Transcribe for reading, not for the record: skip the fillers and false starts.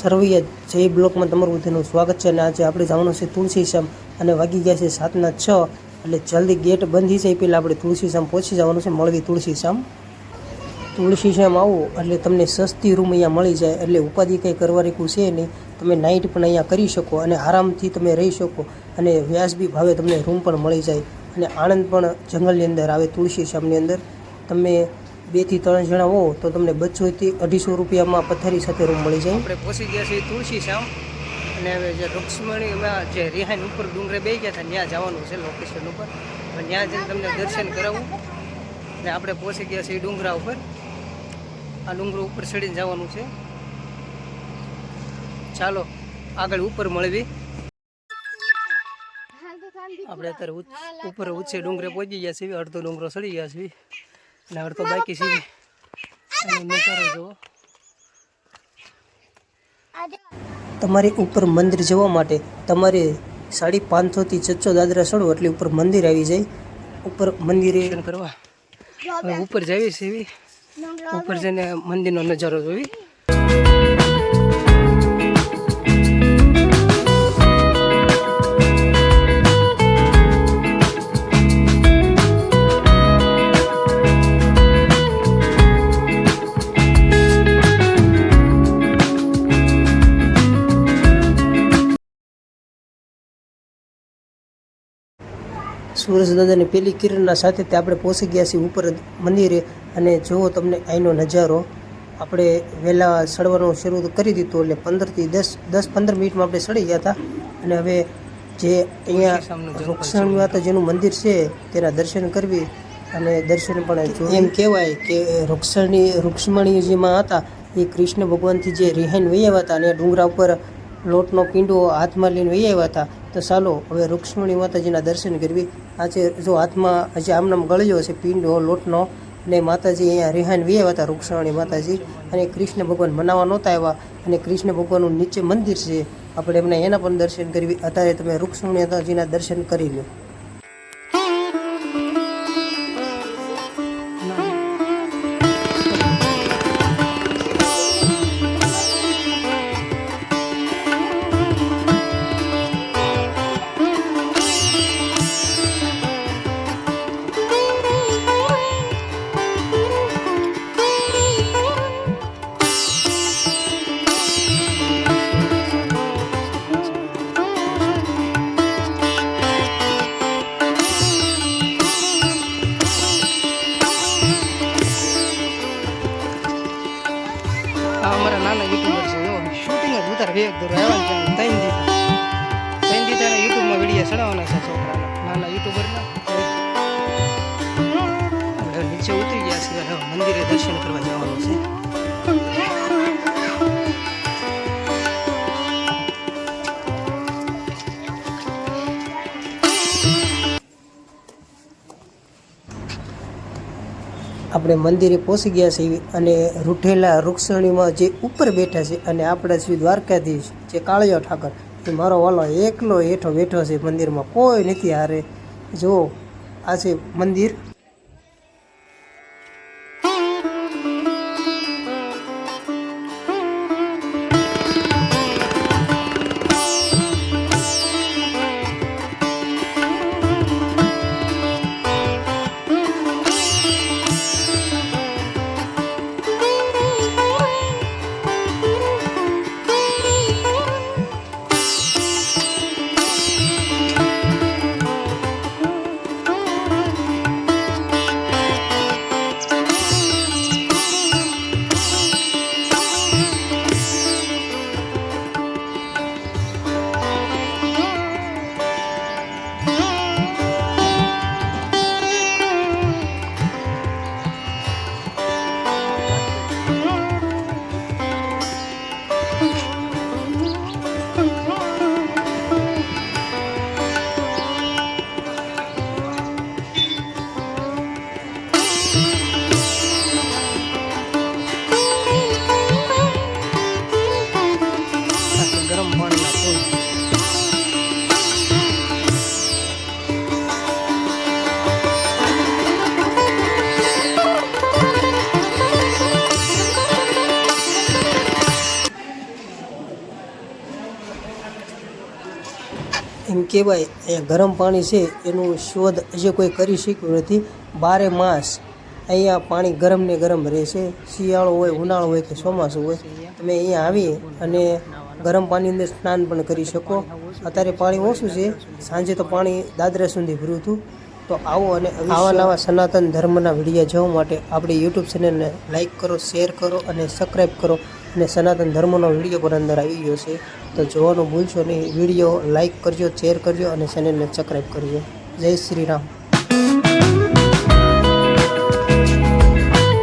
સર્વૈયા જય બ્લોકમાં તમારું બધાનું સ્વાગત છે. અને આજે આપણે જવાનું છે તુલસીશ્યામ અને વાગી ગયા છે 7:06, એટલે જલ્દી ગેટ બંધ થઈ જાય પહેલાં આપણે તુલસીશ્યામ પહોંચી જવાનું છે. મળવી તુલસીશ્યામ આવો એટલે તમને સસ્તી રૂમ અહીંયા મળી જાય, એટલે ઉપાધિ કંઈ કરવાની કોઈ છે નહીં. તમે નાઇટ પણ અહીંયા કરી શકો અને આરામથી તમે રહી શકો, અને વ્યાજબી ભાવે તમને રૂમ પણ મળી જાય. અને આણંદ પણ જંગલની અંદર આવે તુલસીશ્યામની અંદર. તમે 2 થી 3 જણા હો તો તમને 200 થી 250 રૂપિયામાં પથારી સાથે રૂમ મળી જાય. આપણે પહોંચી ગયા છીએ તુલસીશ્યામ, અને હવે જે રૂક્ષ્મણીમાં જે રિહાઈન ઉપર ડુંગરે બેસી ગયા હતા ત્યાં જવાનું છે લોકેશન ઉપર. ત્યાં જઈને તમને દર્શન કરાવું. અને આપણે પહોંચી ગયા છીએ ડુંગરા ઉપર. આ ડુંગરો ઉપર ચડીને જવાનું છે. ચાલો આગળ ઉપર મળવી. આપણે અત્યારે ઉપર ઊંચે ડુંગરે પહોંચી ગયા છીએ. અડધો ડુંગરો ચડી ગયા છીએ અને અડધો બાકી છે. નજારો જુઓ. તમારે ઉપર મંદિર જવા માટે તમારે 550 થી 600 દાદરા ચડો એટલે ઉપર મંદિર આવી જાય. ઉપર મંદિરે કરવા હવે ઉપર જઈએ છીએ. ઉપર જઈને મંદિરનો નજારો જોઈ. સૂરજ દાદાની પેલી કિરણના સાથે આપણે પહોંચી ગયા છીએ ઉપર મંદિરે. અને જુઓ તમને અહીંનો નજારો. આપણે વહેલા ચડવાનું શરૂ કરી દીધું, એટલે 15 થી 10-15 મિનિટમાં આપણે ચડી ગયા હતા. અને હવે જે અહીંયા રૂક્ષ્મણી માતાજીનું મંદિર છે તેના દર્શન કરવી. અને દર્શન પણ એમ કહેવાય કે રૂક્ષ્મણીજીમાં હતા એ કૃષ્ણ ભગવાનથી જે રિહાઈન વૈયા હતા, અને ડુંગરા ઉપર લોટનો પીંડો હાથમાં લઈને વહી આવ્યા હતા. તો ચાલો હવે રૂક્ષ્મણી માતાજીના દર્શન કરવી. આજે જો હાથમાં હજી આમનામ ગળ્યો છે પીંડો લોટનો, અને માતાજી અહીંયા રિહાઈન વહી આવ્યા હતા રૂક્ષ્મણી માતાજી. અને કૃષ્ણ ભગવાન મનાવવા નહોતા આવ્યા, અને કૃષ્ણ ભગવાનનું નીચે મંદિર છે. આપણે એમને એના પણ દર્શન કરવી. અત્યારે તમે રૂક્ષ્મણી માતાજીના દર્શન કરી લો. અમારા નાના યુટ્યુબર છે, શૂટિંગ જ ઉતાર વેગ દોર આવ્યા ત્રણ દીધા યુટ્યુબમાં વિડીયો ચડાવવાના છે છોકરાના, નાના યુટ્યુબરના. નીચે ઉતરી ગયા છે, મંદિરે દર્શન કરવા જવાનું છે. આપણે મંદિરે પહોંચી ગયા છીએ, અને રૂઠેલા રૂક્ષ્મણીમાં જે ઉપર બેઠા છે, અને આપણા શ્રી દ્વારકાધીશ જે કાળિયો ઠાકર એ મારો વાલો એકલો હેઠો બેઠો છે મંદિરમાં. કોઈ નથી હારે. જો આ છે મંદિર. એમ કહેવાય અહીંયા ગરમ પાણી છે એનું શોધ હજી કોઈ કરી શક્યું નથી. 12 માસ અહીંયા પાણી ગરમ ને ગરમ રહે છે. શિયાળો હોય, ઉનાળો હોય કે ચોમાસું હોય, તમે અહીંયા આવી અને ગરમ પાણીની અંદર સ્નાન પણ કરી શકો. અત્યારે પાણી ઓછું છે, સાંજે તો પાણી દાદરા સુધી ભર્યું હતું. તો આવો અને આવા નવા સનાતન ધર્મના વિડીયો જોવા માટે આપણી યુટ્યુબ ચેનલને લાઇક કરો, શેર કરો અને સબસ્ક્રાઈબ કરો. અને સનાતન ધર્મનો વિડીયો પણ અંદર આવી ગયો છે, તો જોવાનું ભૂલશો નહીં. વિડીયો લાઇક કરજો, શેર કરજો અને ચેનલને સબસ્ક્રાઈબ કરજો. જય શ્રી રામ.